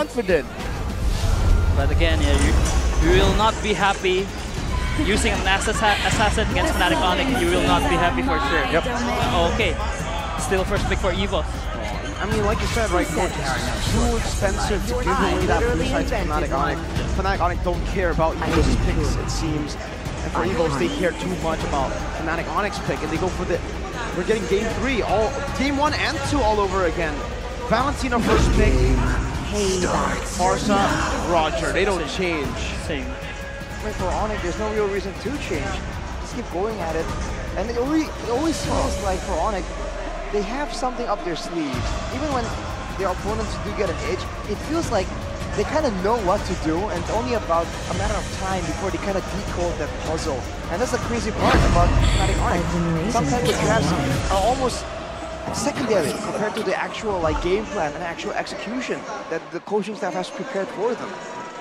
confident. But again, yeah, you will not be happy using an assassin against Fnatic Onyx. You will not be happy for sure. Yep. Okay. Still first pick for Evos. I mean, like you said, right, too expensive to give away that blue side to Fnatic Onyx. Fnatic Onyx don't care about Evos' picks, it seems. And for Evos, they care too much about Fnatic Onyx pick, and they go for the... We're getting game 3, game 1 and 2 all over again. Valentina first pick. Farsa, Roger, they don't change. Same. I mean, for Onyx, there's no real reason to change. Just keep going at it. And it always feels like for Onyx, they have something up their sleeves. Even when their opponents do get an edge, it feels like they kind of know what to do, and it's only about a matter of time before they kind of decode that puzzle. And that's the crazy part about Fnatic Onyx. Sometimes the drafts are almost secondary compared to the actual game plan and actual execution that the coaching staff has prepared for them.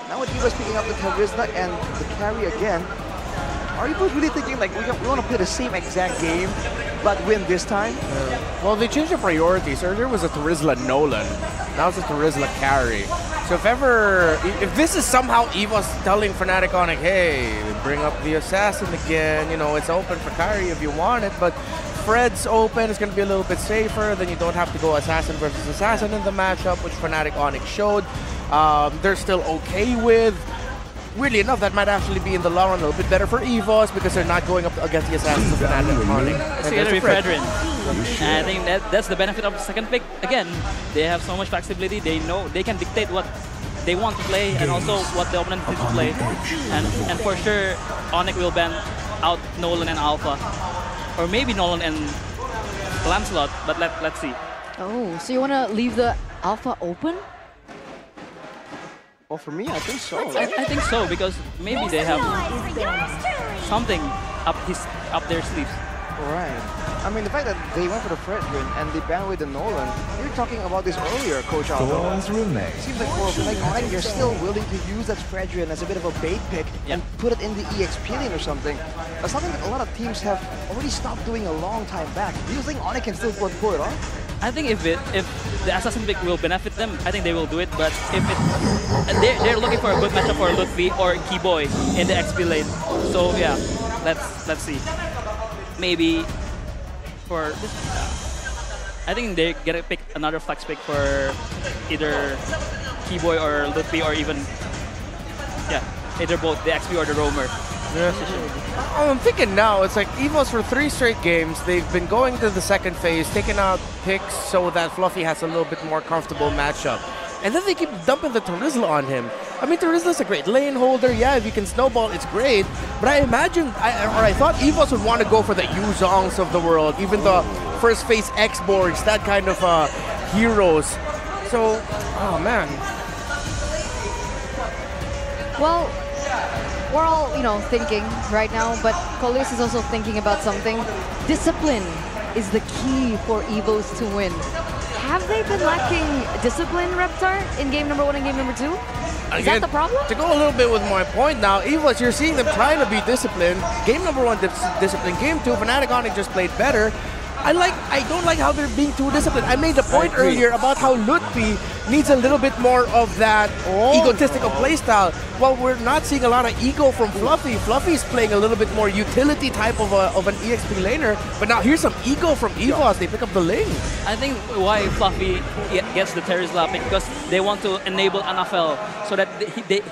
Now with Evos picking up the Charisma and the carry again, are you both really thinking like we want to play the same exact game but win this time? Well, they changed the priorities. Earlier was a Terizla Nolan. Now it's a Terizla carry. So if this is somehow Evos telling Fnatic Onyx, hey, bring up the assassin again, you know, it's open for carry if you want it, but Fred's open, it's going to be a little bit safer, then you don't have to go assassin versus assassin in the matchup, which Fnatic Onyx showed. They're still okay with. Weirdly enough, that might actually be in the long run a little bit better for Evos because they're not going up against the assassins of Fnatic Onyx. It's going to be Fredrin. And I think that's the benefit of the second pick. Again, they have so much flexibility. They know they can dictate what they want to play and also what the opponent needs to play. And for sure, Onyx will ban out Nolan and Alpha. Or maybe Nolan and Lancelot, but let's see. Oh, so you want to leave the Alpha open? Well, for me, I think so. I think so, because maybe they have something up their sleeves. Right. I mean, the fact that they went for the Fredrin and they banned away the Nolan, you were talking about this earlier, Coach Aldo. It seems like for Onyx, you're still willing to use that Fredrin as a bit of a bait pick and put it in the EXP lane or something. That's something that a lot of teams have already stopped doing a long time back. Do you think Onyx can still pull it off? I think if the assassin pick will benefit them, I think they will do it. But if they're looking for a good matchup for Ludwig or Keyboy in the XP lane. So yeah, let's see. Maybe for this, I think they're gonna pick another flex pick for either Keyboy or Ludwig or even either both the XP or the roamer. Yeah. I'm thinking now, it's like Evos for 3 straight games, they've been going to the second phase, taking out picks so that Fluffy has a little bit more comfortable matchup. And then they keep dumping the Terizla on him. I mean, Terizla's a great lane holder, yeah, if you can snowball, it's great. But I imagine, I thought Evos would want to go for the Yuzongs of the world, even the first phase X-boards, that kind of heroes. So, oh man. Well, we're all, thinking right now, but Colis is also thinking about something. Discipline is the key for Evos to win. Have they been lacking discipline, Reptar, in game number 1 and game number 2? Is that the problem? To go a little bit with my point now, Evos, you're seeing them trying to be disciplined. Game number 1, discipline. Game 2, Fnatic Onyx just played better. I don't like how they're being too disciplined. I made the point earlier about how Ludwig needs a little bit more of that egotistical playstyle. Well, we're not seeing a lot of ego from Fluffy. Fluffy's playing a little bit more utility type of an EXP laner, but now here's some ego from Evos. They pick up the lane. I think why Fluffy gets the Terizla pick because they want to enable NFL so that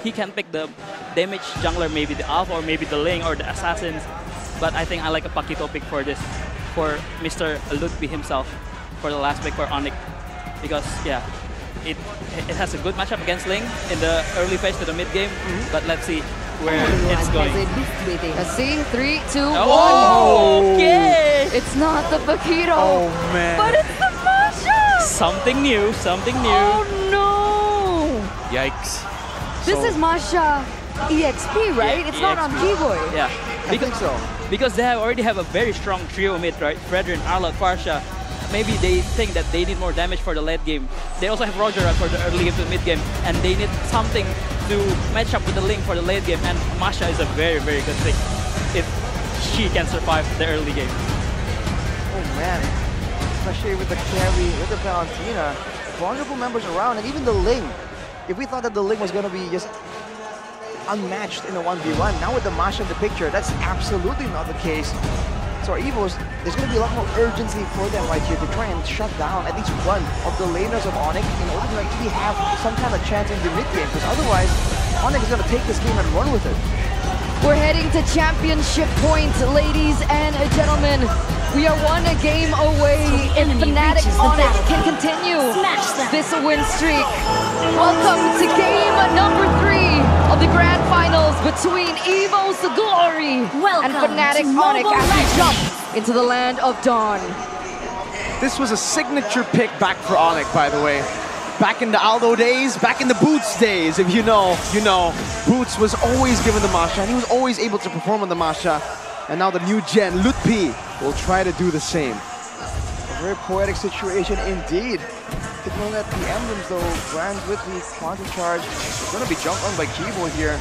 he can pick the damage jungler, maybe the Alpha or maybe the Ling or the Assassins. But I think I like a Paquito pick for this, for Mr. Ludwig himself, for the last pick for Onyx. Because, yeah, it has a good matchup against Ling in the early phase to the mid game, but let's see where it's going. Let's see, 3, 2, 1. Oh, okay! It's not the Paquito. Oh, man. But it's the Masha! Something new, something new. Oh, no! Yikes. This is Masha EXP, right? Yeah, it's EXP. not on Keyboy. Yeah. I think so. Because they already have a very strong trio mid, right? Fredrin, Arlott, Farsha. Maybe they think that they need more damage for the late game. They also have Roger for the early game to mid game, and they need something to match up with the Ling for the late game. And Masha is a very, very good pick if she can survive the early game. Oh man, especially with the carry, with the Valentina, vulnerable members around, and even the Ling. if we thought that the Ling was going to be just unmatched in a 1v1, now with the Masha in the picture, that's absolutely not the case. So our Evos, there's going to be a lot more urgency for them right here to try and shut down at least one of the laners of Onyx in order to actually have some kind of chance in the mid game, because otherwise Onyx is going to take this game and run with it. We're heading to championship point, ladies and gentlemen. We are one game away if Fnatic Onyx can continue this win streak. Welcome to game number 3 of the grand finals between Evos Glory and Fnatic Onyx as we jump into the land of Dawn. This was a signature pick back for Onyx, by the way. Back in the Aldo days, back in the Boots days, if you know, you know. Boots was always given the Masha, and he was always able to perform on the Masha. And now the new gen, Lutpi, will try to do the same. A very poetic situation indeed. Taking a look at the emblems though, Brand with the Quantum Charge is going to be jumped on by Kibo here.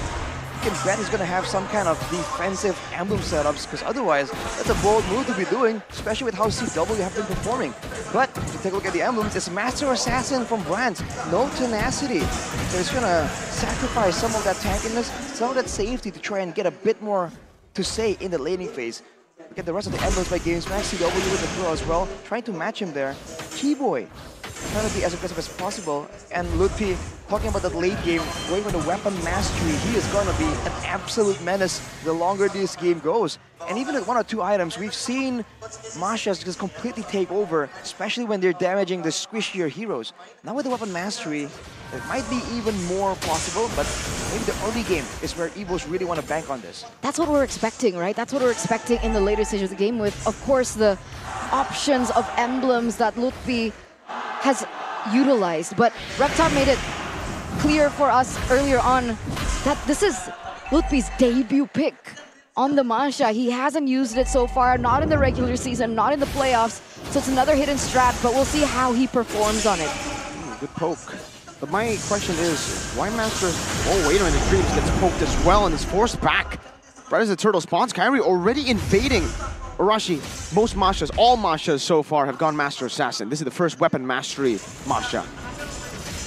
You can bet he's going to have some kind of defensive emblem setups, because otherwise that's a bold move to be doing, especially with how CW have been performing. But if you take a look at the emblems, it's Master Assassin from Brand, no tenacity. So he's going to sacrifice some of that tankiness, some of that safety to try and get a bit more to say in the laning phase. Get the rest of the emblems by GamesMax, CW with the throw as well, trying to match him there. Keyboy trying to be as aggressive as possible, and Lutpi talking about that late game, going for the weapon mastery. He is going to be an absolute menace the longer this game goes. And even at 1 or 2 items, we've seen Mashas just completely take over, especially when they're damaging the squishier heroes. Now with the weapon mastery, it might be even more possible, but maybe the early game is where Evos really want to bank on this. That's what we're expecting, right? That's what we're expecting in the later stage of the game with, of course, the options of emblems that Lutpi has utilized. But Reptar made it clear for us earlier on that this is Lutpi's debut pick on the Masha. He hasn't used it so far, not in the regular season, not in the playoffs. So it's another hidden strat, but we'll see how he performs on it. Good poke. But my question is, why Master... Oh, wait a minute, Dreams gets poked as well and is forced back. Right as the turtle spawns, Kyrie already invading. Arashi, most Mashas, all Mashas so far have gone Master Assassin. This is the first weapon mastery Masha.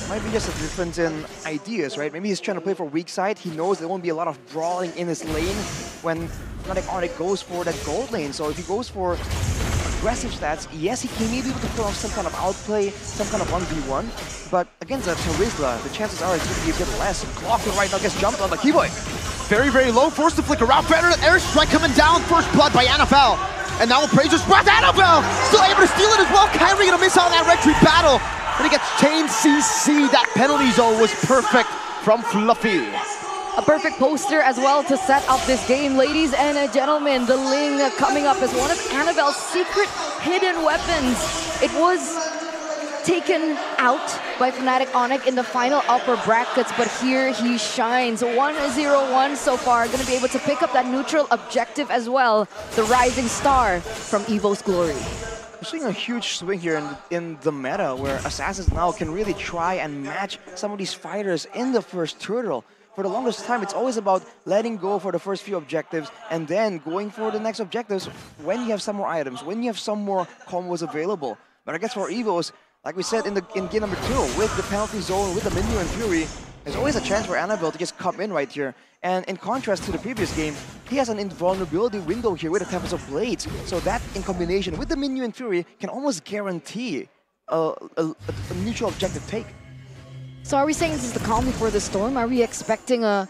Might be just a difference in ideas, right? Maybe he's trying to play for weak side. He knows there won't be a lot of brawling in his lane when Fnatic Onyx goes for that gold lane. So if he goes for aggressive stats, yes, he can maybe be able to pull off some kind of outplay, some kind of 1v1. But against a Terizla, the chances are it's going to be a bit less. Clocking right now gets jumped on the Keyboy. Very, very low, forced to flicker out. Better airstrike coming down, first blood by Annabelle. And now Appraiser's breath, Annabelle still able to steal it as well. Kyrie gonna miss out on that retreat battle. And he gets chained CC. That penalty zone was perfect from Fluffy. A perfect poster as well to set up this game. Ladies and gentlemen, the Ling coming up as one of Annabelle's secret hidden weapons. It was taken out by Fnatic Onyx in the final upper brackets, but here he shines. 1-0-1 so far, going to be able to pick up that neutral objective as well. The rising star from Evos Glory. We're seeing a huge swing here in the meta, where Assassins now can really try and match some of these fighters in the first turtle. For the longest time, it's always about letting go for the first few objectives and then going for the next objectives when you have some more items, when you have some more combos available. But I guess for Evos, like we said in game number 2, with the penalty zone, with the Minion and Fury, there's always a chance for Annabelle to just come in right here. And in contrast to the previous game, he has an invulnerability window here with the Tempest of Blades. So that, in combination with the Minion and Fury, can almost guarantee a mutual objective take. So are we saying this is the calm before the storm? Are we expecting a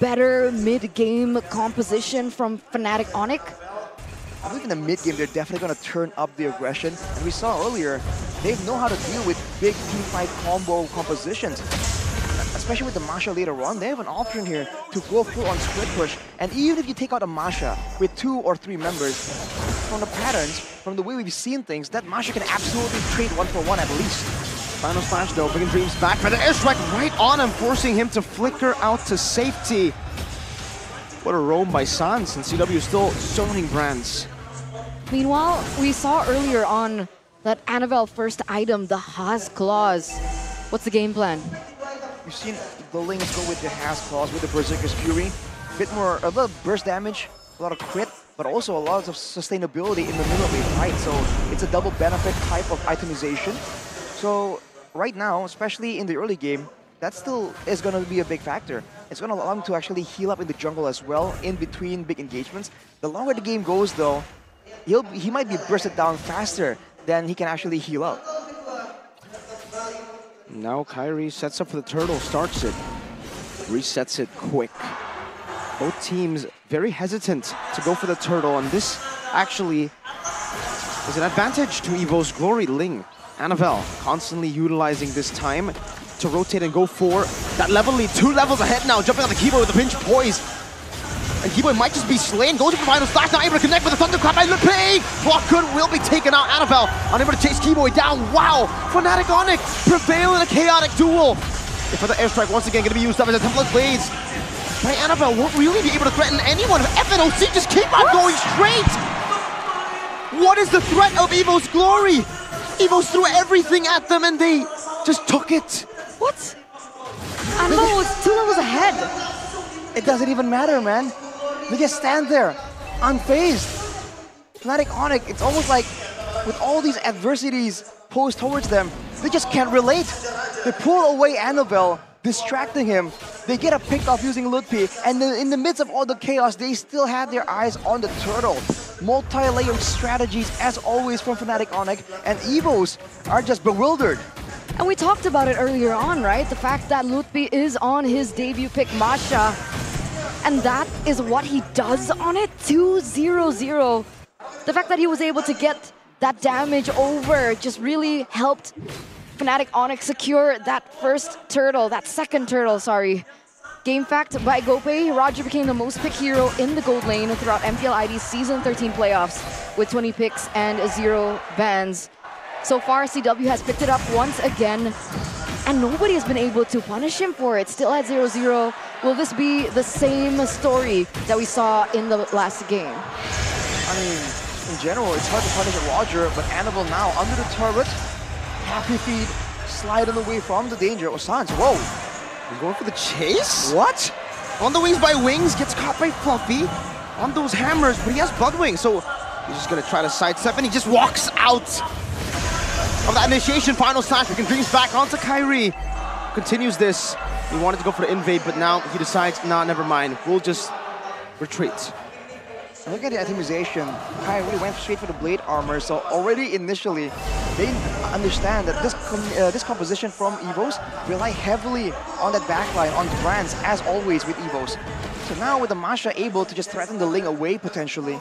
better mid-game composition from Fnatic Onyx? I believe in the mid-game, they're definitely going to turn up the aggression. And we saw earlier, they know how to deal with big teamfight combo compositions. Especially with the Masha later on, they have an option here to go full on split push. And even if you take out a Masha with 2 or 3 members, from the patterns, from the way we've seen things, that Masha can absolutely trade 1-for-1 at least. Final splash though, Big Dreams back for the airstrike right on him, forcing him to flicker out to safety. What a roam by Sans, and CW is still zoning Brands. Meanwhile, we saw earlier on that Annabelle first item, the Haas Claws. What's the game plan? You've seen the Lings go with the Haas Claws, with the Berserker's Fury. A little burst damage, a lot of crit, but also a lot of sustainability in the middle of a fight. So it's a double benefit type of itemization. So right now, especially in the early game, that still is going to be a big factor. It's going to allow him to actually heal up in the jungle as well, in between big engagements. The longer the game goes, though, he might be bursted down faster than he can actually heal up. Now Kairi sets up for the turtle, starts it, resets it quick. Both teams very hesitant to go for the turtle, and this actually is an advantage to Evos' Glory. Ling, Annabelle constantly utilizing this time to rotate and go for that level lead. 2 levels ahead now, jumping on the Keyboy with a pinch poise. And Keyboy might just be slain, goes for the final slash, not able to connect with the Thunderclap by Lupe! Walker will be taken out, Annabelle unable to chase Keyboy down. Wow! Fnatic Onyx prevail in a chaotic duel. If the airstrike once again going to be used up as a Template Blades by Annabelle won't really be able to threaten anyone. Fnoc just keep on going straight! What is the threat of Evos' Glory? Evos threw everything at them and they just took it. What? Annabelle was 2 levels ahead. It doesn't even matter, man. They just stand there, unfazed. Fnatic Onyx, it's almost like with all these adversities posed towards them, they just can't relate. They pull away Annabelle, distracting him. They get a pick off using Ludpi, and then in the midst of all the chaos, they still had their eyes on the turtle. Multi-layered strategies, as always, from Fnatic Onyx, and Evos are just bewildered. And we talked about it earlier on, right? The fact that Ludpi is on his debut pick, Masha. And that is what he does on it, 2-0-0. The fact that he was able to get that damage over just really helped Fnatic Onyx secure that first turtle, that second turtle, sorry. Game fact by Gopay, Roger became the most picked hero in the gold lane throughout MPL ID's Season 13 playoffs with 20 picks and 0 bans. So far, CW has picked it up once again, and nobody has been able to punish him for it. Still at 0-0. Will this be the same story that we saw in the last game? I mean, in general, it's hard to punish Roger, but Annabelle now under the turret, happy feet, sliding away from the danger. Sans, whoa! He's going for the chase? What? On the wings by Wings, gets caught by Fluffy on those hammers, but he has Bloodwing, so he's just gonna try to sidestep, and he just walks out of that initiation. Final slash, we can dreams back onto Kairi. Continues this. He wanted to go for the invade, but now he decides, nah, never mind. We'll just retreat. Look at the itemization. Kai really went straight for the blade armor, so already initially, they understand that this composition from Evos rely heavily on that backline, on Brands, as always with Evos. So now with the Masha able to just threaten the Ling away potentially,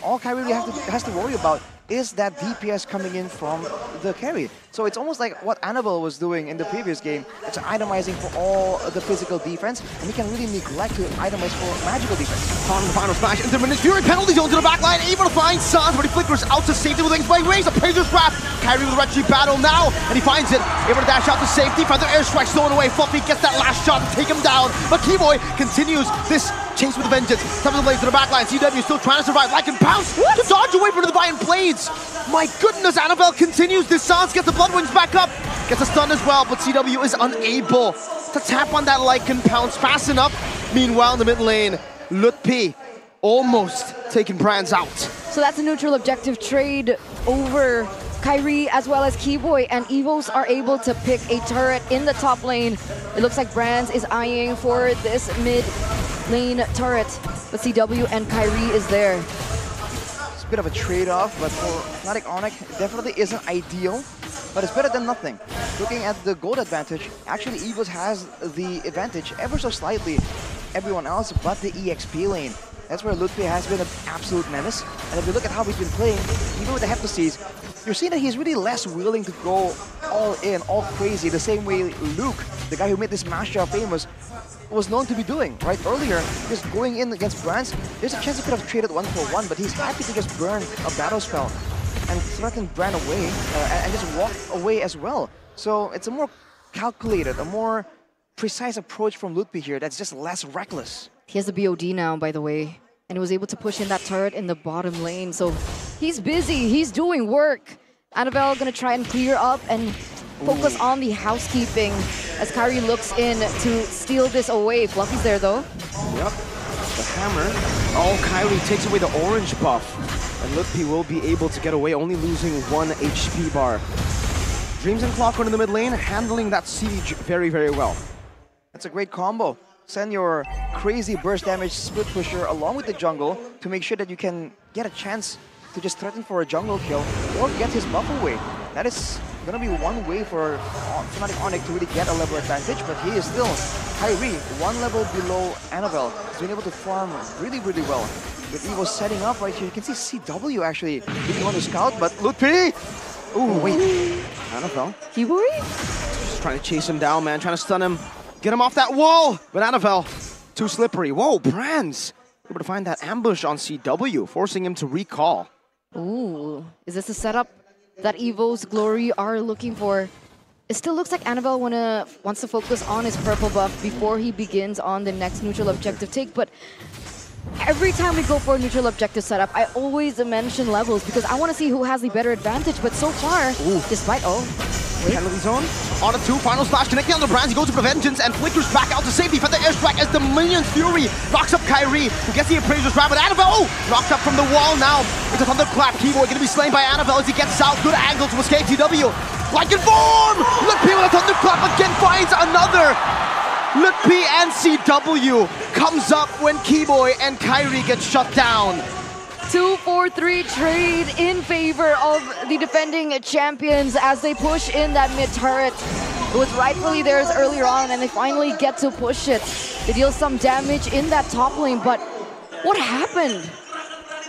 all Kai really has to worry about is that DPS coming in from the carry. So it's almost like what Annabelle was doing in the previous game. It's itemizing for all the physical defense, and he can really neglect to itemize for magical defense. On the final smash, into Minutes Fury, penalty zone to the backline, able to find Sans, but he flickers out to safety with Wings by Wings, a Prazer's Trap. Kyrie with a Red Sheep battle now, and he finds it, able to dash out to safety, finds the airstrike stolen away. Fluffy gets that last shot to take him down, but Keyboy continues this chase with a vengeance. Top of the blades to the backline, CW still trying to survive, like and pounce to dodge away from the Divine Blades. My goodness, Annabelle continues this. Sans gets the Bloodwings back up, gets a stun as well, but CW is unable to tap on that Lycan pounce fast enough. Meanwhile, in the mid lane, Lutpi almost taking Brands out. So that's a neutral objective trade over Kairi as well as Keyboy, and Evos are able to pick a turret in the top lane. It looks like Brands is eyeing for this mid lane turret, but CW and Kairi is there. It's a bit of a trade-off, but for Fnatic Onyx, it definitely isn't ideal, but it's better than nothing. Looking at the gold advantage, actually Evos has the advantage ever so slightly everyone else but the EXP lane. That's where Ludwig has been an absolute menace. And if you look at how he's been playing, even with the Heptaseas, you're seeing that he's really less willing to go all in, all crazy, the same way Luke, the guy who made this mashup famous, was known to be doing, right? Earlier, just going in against Brands, there's a chance he could have traded 1-for-1, but he's happy to just burn a battle spell and threaten Brand away and just walk away as well. So it's a more calculated, a more precise approach from Ludwig here that's just less reckless. He has the BOD now, by the way, and he was able to push in that turret in the bottom lane. So he's busy, he's doing work. Annabelle gonna try and clear up and focus on the housekeeping as Kairi looks in to steal this away. Fluffy's there though. Yep, the hammer. Oh, Kairi takes away the orange buff. And Ludwig will be able to get away, only losing 1 HP bar. Dreams and Clockwork in the mid lane, handling that siege very, very well. That's a great combo. Send your crazy burst damage split pusher along with the jungle to make sure that you can get a chance to just threaten for a jungle kill or get his buff away. That is gonna be one way for Fnatic Onyx to really get a level advantage, but he is still Kyrie, one level below Annabelle. He's been able to farm really, really well. With Evos setting up right here, you can see CW actually being on the scout, but Lutpi! Ooh, wait. Annabelle. Keyboard? Just trying to chase him down, man. Trying to stun him. Get him off that wall. But Annabelle, too slippery. Whoa, Brands. Able to find that ambush on CW, forcing him to recall. Ooh, is this a setup that Evos Glory are looking for? It still looks like Annabelle wants to focus on his purple buff before he begins on the next neutral objective take, but every time we go for a neutral objective setup, I always mention levels because I want to see who has the better advantage, but so far, despite... Penalty zone. On a 2, final slash connecting on the Brands. He goes for the Vengeance and flickers back out to safety for the airstrike as the Minion's Fury knocks up Kyrie, who gets the Appraiser's Grab. But Annabelle, knocked up from the wall now. It's a thunderclap. Keyboard gonna be slain by Annabelle as he gets out. Good angle to escape TW. Like in form! Lutpi with a thunderclap again finds another. Lutpi and CW comes up when Keyboy and Kyrie get shut down. 2-4-3 trade in favor of the defending champions as they push in that mid turret. It was rightfully theirs earlier on and they finally get to push it. They deal some damage in that top lane, but what happened?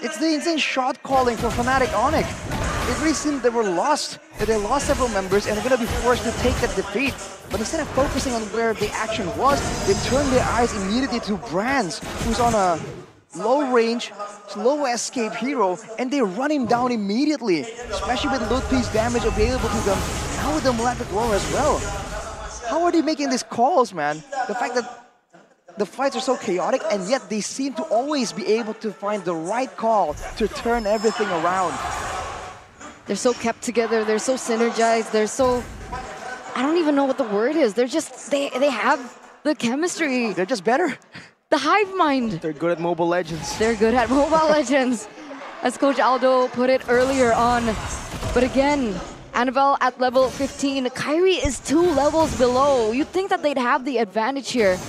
It's the insane shot calling for Fnatic Onyx. It really seemed they were lost, that they lost several members and they're going to be forced to take that defeat. But instead of focusing on where the action was, they turned their eyes immediately to Brands, who's on a low range, slow escape hero, and they run him down immediately, especially with Lutpi's damage available to them, now with the Malefic Roar as well. How are they making these calls, man? The fact that the fights are so chaotic, and yet they seem to always be able to find the right call to turn everything around. They're so kept together, they're so synergized, they're so... I don't even know what the word is. They're just... They have the chemistry. They're just better. The hive mind. They're good at Mobile Legends. They're good at Mobile Legends, as Coach Aldo put it earlier on. But again, Annabelle at level 15. Kyrie is 2 levels below. You'd think that they'd have the advantage here.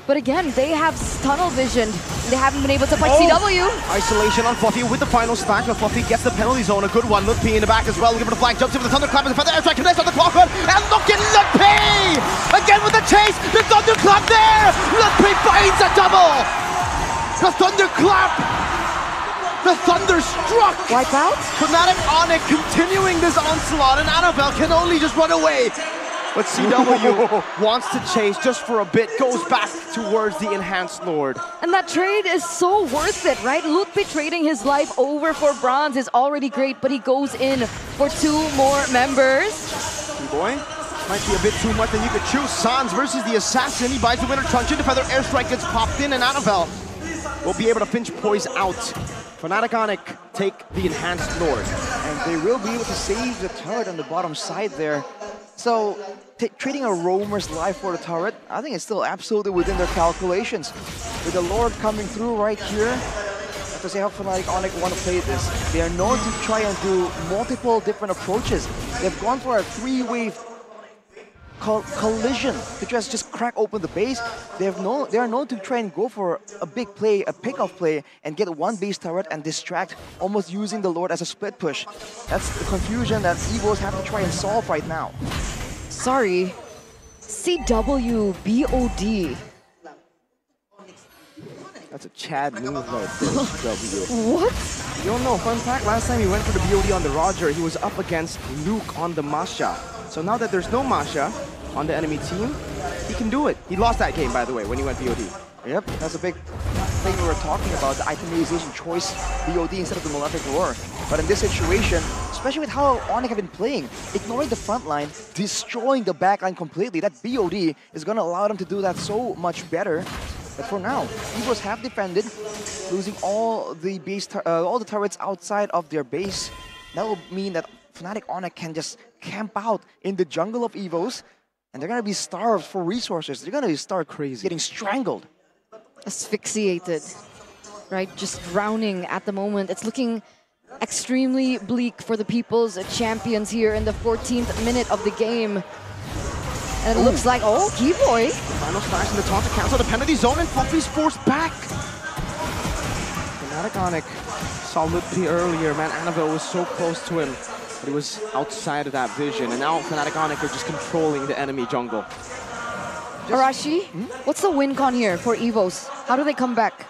But again, they have tunnel vision. They haven't been able to fight CW. Isolation on Fluffy with the final stack, but Fluffy gets the penalty zone. A good one. Lutpi in the back as well. Give it a flank. Jumps in with the thunderclap and the feather airstrike connects on the clockwork. And look at Lutpi! Again with the chase. The thunderclap there. Lutpi finds a double. The thunderclap. The thunderstruck. Wipe out. Fnatic Onyx continuing this onslaught, and Annabelle can only just run away. But CW wants to chase just for a bit, goes back towards the Enhanced Lord. And that trade is so worth it, right? Lutpi trading his life over for bronze is already great, but he goes in for 2 more members. Boy, might be a bit too much, then you could choose Sans versus the Assassin. He buys the winner truncheon, the feather airstrike gets popped in, and Annabelle will be able to pinch Poise out. Fnatic Onyx take the Enhanced Lord. And they will be able to save the turret on the bottom side there. So, trading a roamer's life for the turret, I think it's still absolutely within their calculations. With the Lord coming through right here, I have to say how Fnatic Onyx want to play this. They are known to try and do multiple different approaches. They've gone for a 3-wave collision to just crack open the base. They are known to try and go for a big play, a pick-off play, and get one base turret and distract, almost using the Lord as a split push. That's the confusion that Evos have to try and solve right now. Sorry. CW BOD. That's a Chad move right there, CW. What? You don't know, fun fact, last time he went for the BOD on the Roger, he was up against Luke on the Masha. So now that there's no Masha on the enemy team, he can do it. He lost that game, by the way, when he went BOD. Yep, that's a big thing we were talking about, the itemization choice BOD instead of the Malefic Roar. But in this situation, especially with how Onyx have been playing, ignoring the front line, destroying the back line completely, that BOD is going to allow them to do that so much better. But for now, Evos have defended, losing all the turrets outside of their base. That will mean that Fnatic Onyx can just camp out in the jungle of Evos, and they're going to be starved for resources. They're going to start getting strangled. Asphyxiated, right? Just drowning at the moment. It's looking extremely bleak for the People's Champions here in the 14th minute of the game. And it looks like, oh, Keyboy. Final smash in the taunt to cancel the penalty zone, and Fluffy's forced back. Fnatic Onic saw Lutpi earlier, man. Annabelle was so close to him, but he was outside of that vision. And now Fnatic Onic are just controlling the enemy jungle. Arashi, what's the win con here for Evos? How do they come back?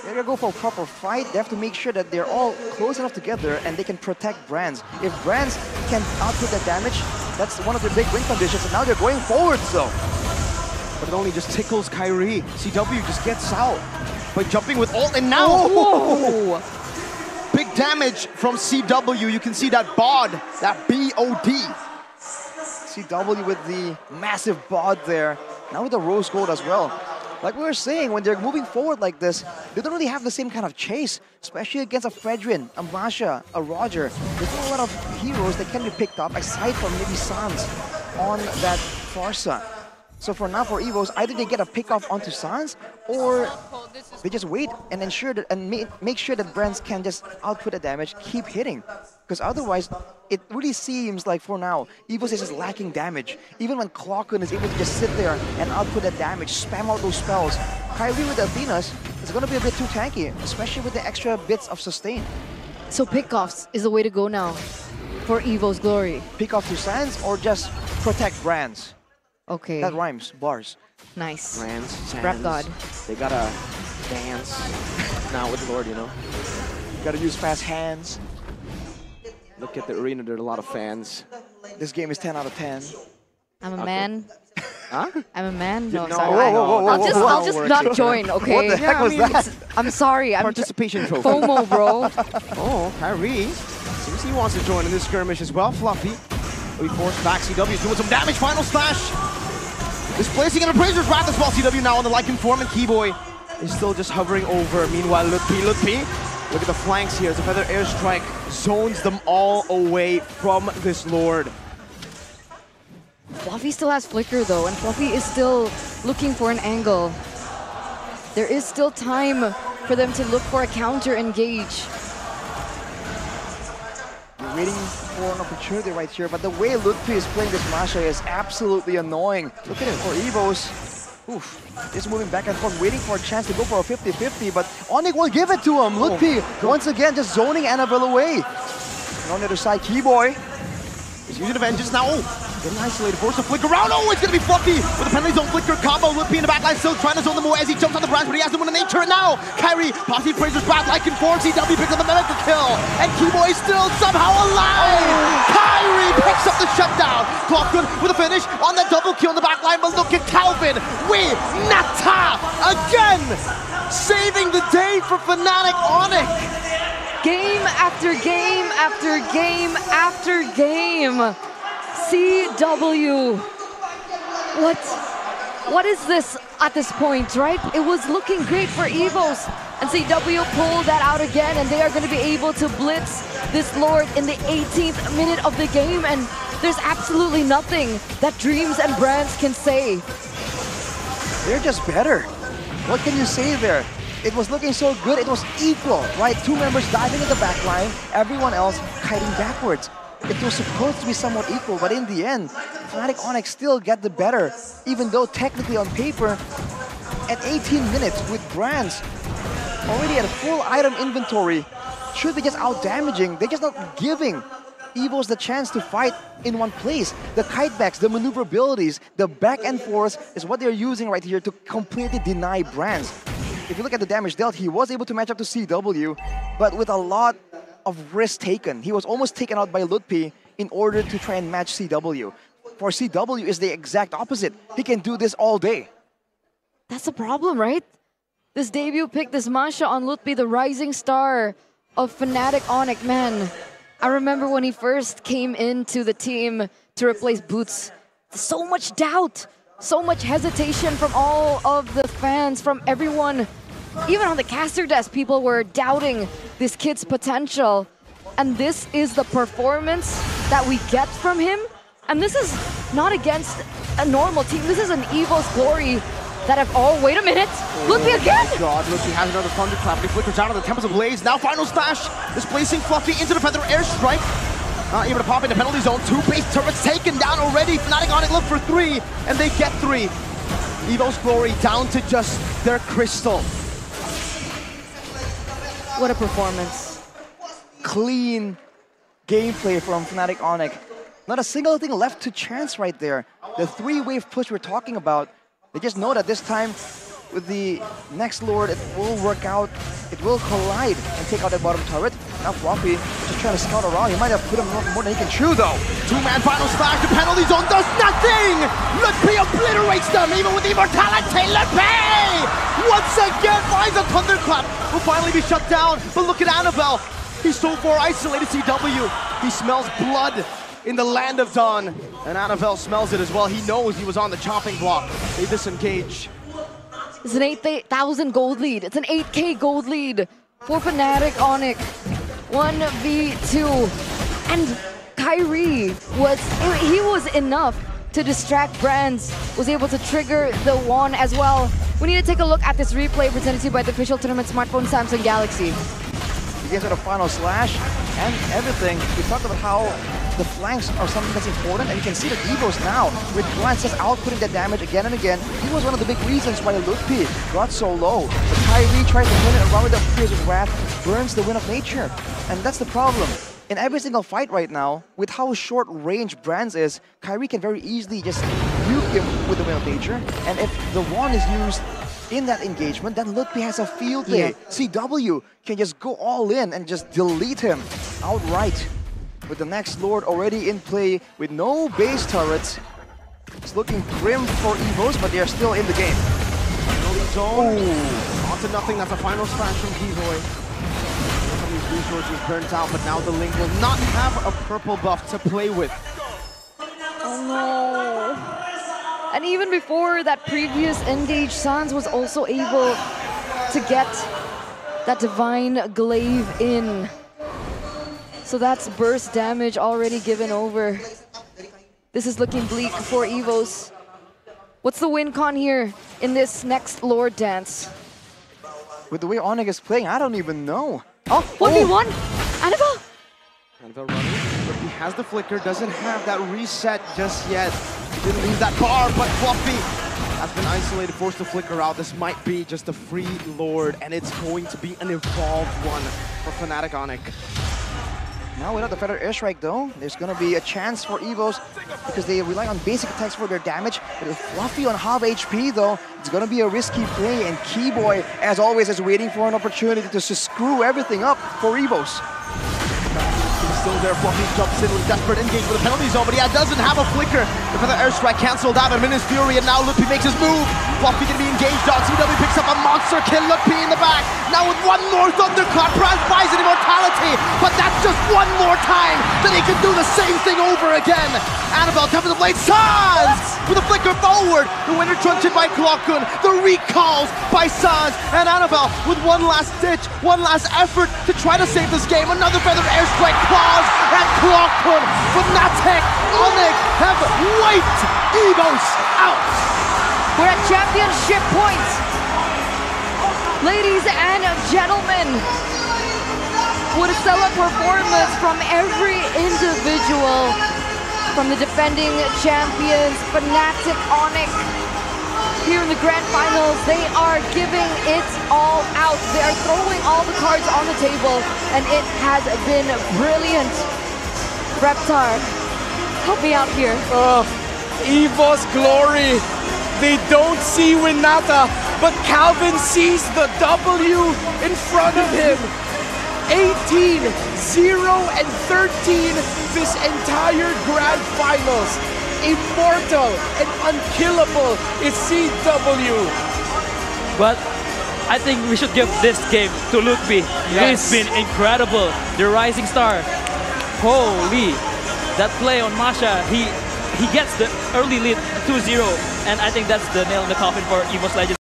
They're gonna go for a proper fight. They have to make sure that they're all close enough together and they can protect Brands. If Brands can output the damage, that's one of their big win conditions. And now they're going forward, so. But it only just tickles Kyrie. CW just gets out by jumping with ult, and now Whoa. big damage from CW. You can see that bod, that B-O-D. CW with the massive bod there. Now with the rose gold as well. Like we were saying, when they're moving forward like this, they don't really have the same kind of chase, especially against a Fredrin, a Masha, a Roger. There's not a lot of heroes that can be picked up aside from maybe Sans on that Farsa. So for now, for Evos, either they get a pick off onto Sans, or they just wait and ensure that make sure that Brands can just output the damage, keep hitting. Because otherwise, it really seems like for now, Evos is just lacking damage. Even when Clockun is able to just sit there and output the damage, spam out those spells, Kyrie with Athenas is going to be a bit too tanky, especially with the extra bits of sustain. So pickoffs is the way to go now for Evo's glory. Pick off to Sans or just protect Brands. Okay. That rhymes, bars. Nice. Brands, Sans, Rap God. they gotta dance now with Lord, you know. Gotta use fast hands. Look at the arena, there are a lot of fans. This game is 10 out of 10. I'm a man. Huh? I'm a man. No, No, sorry. whoa, I'll just not join, okay? What the heck was that? I'm sorry. I'm Participation trophy. FOMO, bro. Oh, Kyrie seems he wants to join in this skirmish as well. Fluffy. We force back. CW is doing some damage. Final slash. Displacing an Appraiser's Wrath as well. CW now on the Lycan form, and Keyboy is still just hovering over. Meanwhile, Lutpi, look at the flanks here. As a Feather Airstrike zones them all away from this Lord. Fluffy still has Flicker though, and Fluffy is still looking for an angle. There is still time for them to look for a counter engage. You're waiting for an opportunity right here, but the way Lutpi is playing this Masha is absolutely annoying. Look at it for Evos. Oof. Just moving back and forth, waiting for a chance to go for a 50-50, but Onic will give it to him. Lutpi, once again, just zoning Annabelle away. And on the other side, Keyboy. He's using the Vengeance now. Oh, getting isolated, forced to flick around. Oh, it's going to be Fluffy with the penalty zone flicker combo. Lutpi in the backline still trying to zone them away as he jumps on the branch, but he has them in the nature now. Kyrie, Posse Fraser's back, like in form. CW picks up the medical kill, and Keyboy is still somehow alive. Kyrie picks up the shutdown. Clockun with a finish on that double kill in the backline, but look at Calvin with Nata again, saving the day for Fnatic Onic. Game after game after game after game. CW. What is this at this point, right? It was looking great for Evos, and CW pulled that out again, and they are going to be able to blitz this Lord in the 18th minute of the game, and there's absolutely nothing that Dreams and Brands can say. They're just better. What can you say there? It was looking so good, it was equal, right? Two members diving in the back line, everyone else kiting backwards. It was supposed to be somewhat equal, but in the end, Fnatic Onic still get the better, even though technically on paper, at 18 minutes with Brands already at a full item inventory, should be just out-damaging. They're just not giving Evos the chance to fight in one place. The kitebacks, the maneuverabilities, the back and forth is what they're using right here to completely deny Brands. If you look at the damage dealt, he was able to match up to CW, but with a lot of risk taken. He was almost taken out by Lutpi in order to try and match CW. For CW is the exact opposite. He can do this all day. That's the problem, right? This debut pick, this Masha on Lutpi, the rising star of Fnatic Onic, man. I remember when he first came into the team to replace Boots. So much doubt, so much hesitation from all of the fans, from everyone. Even on the caster desk, people were doubting this kid's potential. And this is the performance that we get from him. And this is not against a normal team. This is an Evos Glory that have... Oh, wait a minute. Ludwig again. Oh my god, Ludwig has another thunderclap. He flickers out of the Tempest of Blaze. Now final smash, displacing Fluffy into the Feather Airstrike. Not able to pop into penalty zone. 2 base turrets taken down already. Fnatic on it, look for 3, and they get 3. Evos Glory down to just their crystal. What a performance. Clean gameplay from Fnatic Onic. Not a single thing left to chance right there. The 3-wave push we're talking about, they just know that this time with the next Lord, it will work out. It will collide and take out that bottom turret. Now Fluffy just trying to scout around. He might have put him more than he can chew though. 2-man final splash, the penalty zone does nothing! Ludwig obliterates them, even with immortality. Ludwig once again finds a thunderclap. Will finally be shut down, but look at Annabelle. He's so far isolated, CW. He smells blood in the land of Dawn, and Annabelle smells it as well. He knows he was on the chopping block. They disengage. It's an 8,000 gold lead. It's an 8K gold lead for Fnatic Onic. 1v2. And Kyrie was enough to distract Brands. Was able to trigger the wand as well. We need to take a look at this replay presented to you by the official tournament smartphone Samsung Galaxy. You guys got a final slash and everything. We talked about how the flanks are something that's important, and you can see that Evos now, with Glance just outputting that damage again and again. He was one of the big reasons why Ludwig got so low. But Kyrie tries to win it around with the Fierce of Wrath, burns the Wind of Nature. And that's the problem. In every single fight right now, with how short range Brands is, Kyrie can very easily just nuke him with the Wind of Nature. And if the wand is used in that engagement, then Ludwig has a field day. CW can just go all in and just delete him outright. With the next Lord already in play, with no base turrets. It's looking grim for Evos, but they are still in the game. Zone. On to nothing, that's a final splash from Givoy. Some of these resources burnt out, but now the Link will not have a purple buff to play with. Oh no. And even before that previous engage, Sans was also able to get that Divine Glaive in. So that's burst damage already given over. This is looking bleak for Evos. What's the win con here in this next Lord dance? With the way Onic is playing, I don't even know. Oh, 1v1! Annabelle! Annabelle running, but he has the flicker, doesn't have that reset just yet. He didn't leave that bar, but Fluffy has been isolated, forced to flicker out. This might be just a free Lord, and it's going to be an evolved one for Fnatic Onic. Now without the Feather Airstrike though, there's gonna be a chance for Evos because they rely on basic attacks for their damage. But with Fluffy on half HP though, it's gonna be a risky play, and Keyboy, as always, is waiting for an opportunity to just screw everything up for Evos. He's still there, Fluffy jumps in with desperate engage with a penalty zone, but he doesn't have a flicker. The Feather Airstrike cancelled out, and in his fury, and now Ludwig makes his move. Fluffy gonna be engaged on, CW picks up a monster kill, Ludwig in the back. Now with one more Thunderclap, Brands buys an immortality, but that's just one more time that he can do the same thing over again. Annabelle, top of the blade, Sans with a flicker forward. The winner trunched by Clockun, the recalls by Sans, and Annabelle with one last ditch, one last effort to try to save this game. Another Feather Airstrike, claws, and Clockun. Fnatic Onic have wiped Evos out. We're at championship point. Ladies and gentlemen, what a stellar performance from every individual, from the defending champions, Fnatic Onic. Here in the grand finals, they are giving it all out. They are throwing all the cards on the table, and it has been brilliant. Reptar, help me out here. Evos Glory. They don't see Renata, but Calvin sees the W in front of him. 18, 0, and 13 this entire grand finals. Immortal and unkillable is CW. But I think we should give this game to Ludwig. Yes. He's been incredible. The rising star. Holy. That play on Masha, he gets the early lead 2-0. And I think that's the nail in the coffin for Evos Legends.